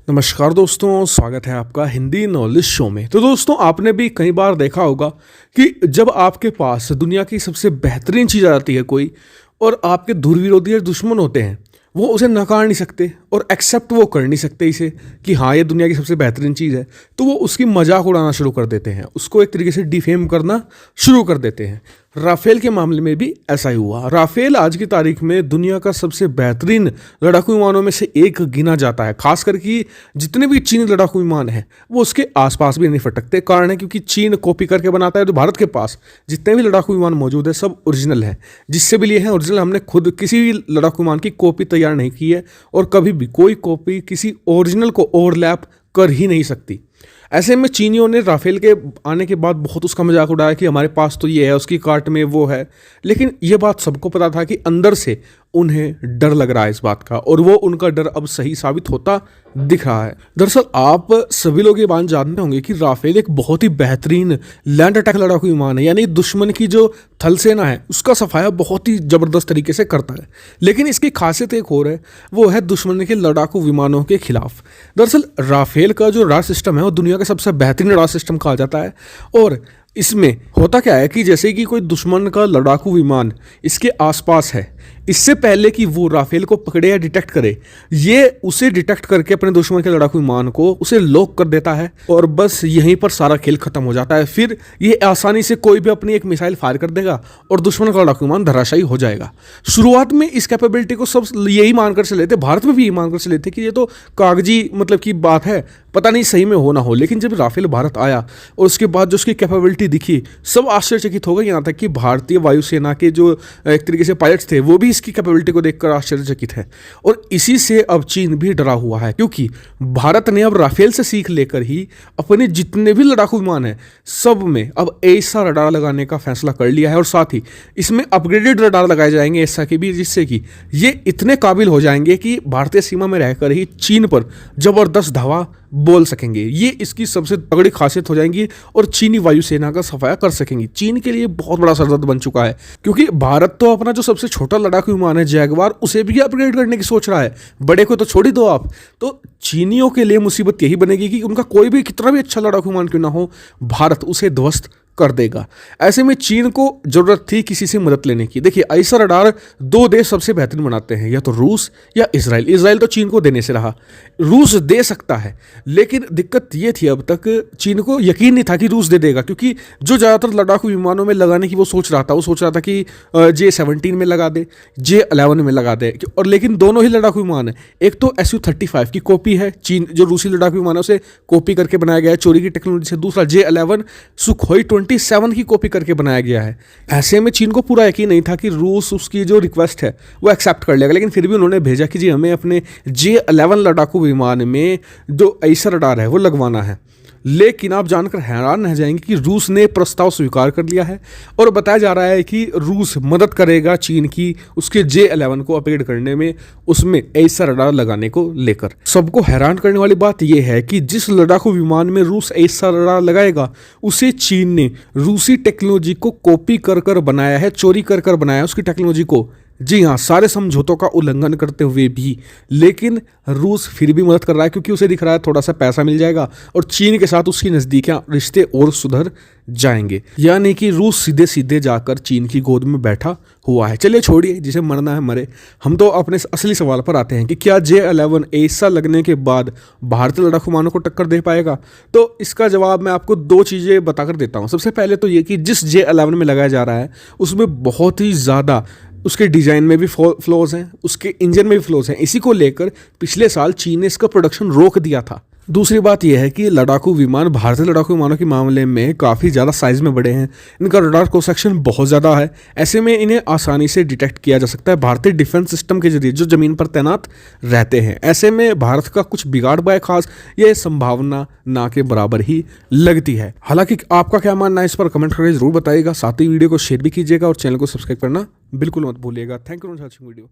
नमस्कार दोस्तों, स्वागत है आपका हिंदी नॉलेज शो में। तो दोस्तों, आपने भी कई बार देखा होगा कि जब आपके पास दुनिया की सबसे बेहतरीन चीज़ आ जाती है कोई, और आपके धुरविरोधी या दुश्मन होते हैं, वो उसे नकार नहीं सकते और एक्सेप्ट वो कर नहीं सकते इसे कि हाँ ये दुनिया की सबसे बेहतरीन चीज़ है, तो वो उसकी मजाक उड़ाना शुरू कर देते हैं, उसको एक तरीके से डिफेम करना शुरू कर देते हैं। राफेल के मामले में भी ऐसा ही हुआ। राफेल आज की तारीख में दुनिया का सबसे बेहतरीन लड़ाकू विमानों में से एक गिना जाता है। खास करके जितने भी चीनी लड़ाकू विमान हैं वो उसके आसपास भी नहीं फटकते। कारण है क्योंकि चीन कॉपी करके बनाता है, तो भारत के पास जितने भी लड़ाकू विमान मौजूद है सब ओरिजिनल है। जिससे भी लिए हैं ओरिजिनल, हमने खुद किसी भी लड़ाकू विमान की कॉपी तैयार नहीं की है, और कभी भी कोई कॉपी किसी ओरिजिनल को ओवरलैप कर ही नहीं सकती। ऐसे में चीनियों ने राफेल के आने के बाद बहुत उसका मजाक उड़ाया कि हमारे पास तो ये है, उसकी कार्ट में वो है। लेकिन ये बात सबको पता था कि अंदर से उन्हें डर लग रहा है इस बात का, और वो उनका डर अब सही साबित होता दिख रहा है। दरअसल आप सभी लोग ये बात जानते होंगे कि राफेल एक बहुत ही बेहतरीन लैंड अटैक लड़ाकू विमान है, यानी दुश्मन की जो थल सेना है उसका सफाया बहुत ही जबरदस्त तरीके से करता है। लेकिन इसकी खासियत एक और है, वो है दुश्मन के लड़ाकू विमानों के खिलाफ। दरअसल राफेल का जो राडार सिस्टम है वो दुनिया का सबसे बेहतरीन राडार सिस्टम कहा जाता है। और इसमें होता क्या है कि जैसे कि कोई दुश्मन का लड़ाकू विमान इसके आसपास है, इससे पहले कि वो राफेल को पकड़े या डिटेक्ट करे, ये उसे डिटेक्ट करके अपने दुश्मन के लड़ाकू विमान को उसे लॉक कर देता है, और बस यहीं पर सारा खेल खत्म हो जाता है। फिर ये आसानी से कोई भी अपनी एक मिसाइल फायर कर देगा और दुश्मन का लड़ाकू विमान धराशायी हो जाएगा। शुरुआत में इस कैपेबिलिटी को सब यही मानकर चले थे, भारत में भी यही मानकर चले थे कि ये तो कागजी मतलब की बात है, पता नहीं सही में हो ना हो। लेकिन जब राफेल भारत आया और उसके बाद जो उसकी कैपेबिलिटी दिखी, सब आश्चर्यचकित हो गए। यहाँ तक कि भारतीय वायुसेना के जो एक तरीके से पायलट्स थे वो भी इसकी कैपेबिलिटी को देखकर आश्चर्यचकित है। और इसी से अब चीन भी डरा हुआ है, क्योंकि भारत ने अब राफेल से सीख लेकर ही अपने जितने भी लड़ाकू विमान हैं सब में अब ऐसा रडार लगाने का फैसला कर लिया है। और साथ ही इसमें अपग्रेडेड रडार लगाए जाएंगे ऐसा के भी, जिससे कि ये इतने काबिल हो जाएंगे कि भारतीय सीमा में रहकर ही चीन पर जबरदस्त धावा बोल सकेंगे। ये इसकी सबसे तगड़ी खासियत हो जाएंगी और चीनी वायुसेना का सफाया कर सकेंगी। चीन के लिए बहुत बड़ा सरदर्द बन चुका है, क्योंकि भारत तो अपना जो सबसे छोटा लड़ाकू विमान है जैगवार, उसे भी अपग्रेड करने की सोच रहा है। बड़े को तो छोड़ ही दो आप। तो चीनियों के लिए मुसीबत यही बनेगी कि उनका कोई भी कितना भी अच्छा लड़ाकू विमान क्यों ना हो, भारत उसे ध्वस्त कर देगा। ऐसे में चीन को जरूरत थी किसी से मदद लेने की। देखिए, ऐसा रडार दो देश सबसे बेहतरीन बनाते हैं, या तो रूस या इजराइल। इजराइल तो चीन को देने से रहा, रूस दे सकता है। लेकिन दिक्कत ये थी, अब तक चीन को यकीन नहीं था कि रूस दे देगा, क्योंकि जो ज़्यादातर लड़ाकू विमानों में लगाने की वो सोच रहा था कि J-17 में लगा दे, J-11 में लगा दे। और लेकिन दोनों ही लड़ाकू विमान है, एक तो Su-35 की कॉपी है, चीन जो रूसी लड़ाकू विमान है उसे कॉपी करके बनाया गया है चोरी की टेक्नोलॉजी से। दूसरा J-11 सुखोई 27 की कॉपी करके बनाया गया है। ऐसे में चीन को पूरा यकीन नहीं था कि रूस उसकी जो रिक्वेस्ट है वो एक्सेप्ट कर लेगा। लेकिन फिर भी उन्होंने भेजा कि जी हमें अपने J-11 लड़ाकू विमान में जो ऐसा रडार है वो लगवाना है। लेकिन आप जानकर हैरान रह जाएंगे कि रूस ने प्रस्ताव स्वीकार कर लिया है, और बताया जा रहा है कि रूस मदद करेगा चीन की उसके J-11 को अपग्रेड करने में, उसमें ऐसा रडार लगाने को लेकर। सबको हैरान करने वाली बात यह है कि जिस लड़ाकू विमान में रूस ऐसा रडार लगाएगा, उसे चीन ने रूसी टेक्नोलॉजी को कॉपी कर कर बनाया है, चोरी कर कर बनाया है उसकी टेक्नोलॉजी को। जी हाँ, सारे समझौतों का उल्लंघन करते हुए भी। लेकिन रूस फिर भी मदद कर रहा है, क्योंकि उसे दिख रहा है थोड़ा सा पैसा मिल जाएगा और चीन के साथ उसकी नज़दीकियाँ रिश्ते और सुधर जाएंगे। यानी कि रूस सीधे सीधे जाकर चीन की गोद में बैठा हुआ है। चलिए छोड़िए, जिसे मरना है मरे। हम तो अपने असली सवाल पर आते हैं कि क्या J-11 ऐसा लगने के बाद भारतीय लड़ाकू विमानों को टक्कर दे पाएगा? तो इसका जवाब मैं आपको दो चीज़ें बताकर देता हूँ। सबसे पहले तो ये कि जिस J-11 में लगाया जा रहा है उसमें बहुत ही ज़्यादा उसके डिज़ाइन में भी फ्लॉज हैं, उसके इंजन में भी फ्लॉज हैं। इसी को लेकर पिछले साल चीन ने इसका प्रोडक्शन रोक दिया था। दूसरी बात यह है कि लड़ाकू विमान भारतीय लड़ाकू विमानों के मामले में काफ़ी ज़्यादा साइज़ में बड़े हैं, इनका रडार क्रॉस सेक्शन बहुत ज़्यादा है। ऐसे में इन्हें आसानी से डिटेक्ट किया जा सकता है भारतीय डिफेंस सिस्टम के जरिए जो ज़मीन पर तैनात रहते हैं। ऐसे में भारत का कुछ बिगाड़ पाए खास, ये संभावना ना के बराबर ही लगती है। हालांकि आपका क्या मानना है इस पर कमेंट करके जरूर बताइएगा। साथ ही वीडियो को शेयर भी कीजिएगा और चैनल को सब्सक्राइब करना बिल्कुल मत भूलिएगा। Thank you for watching video.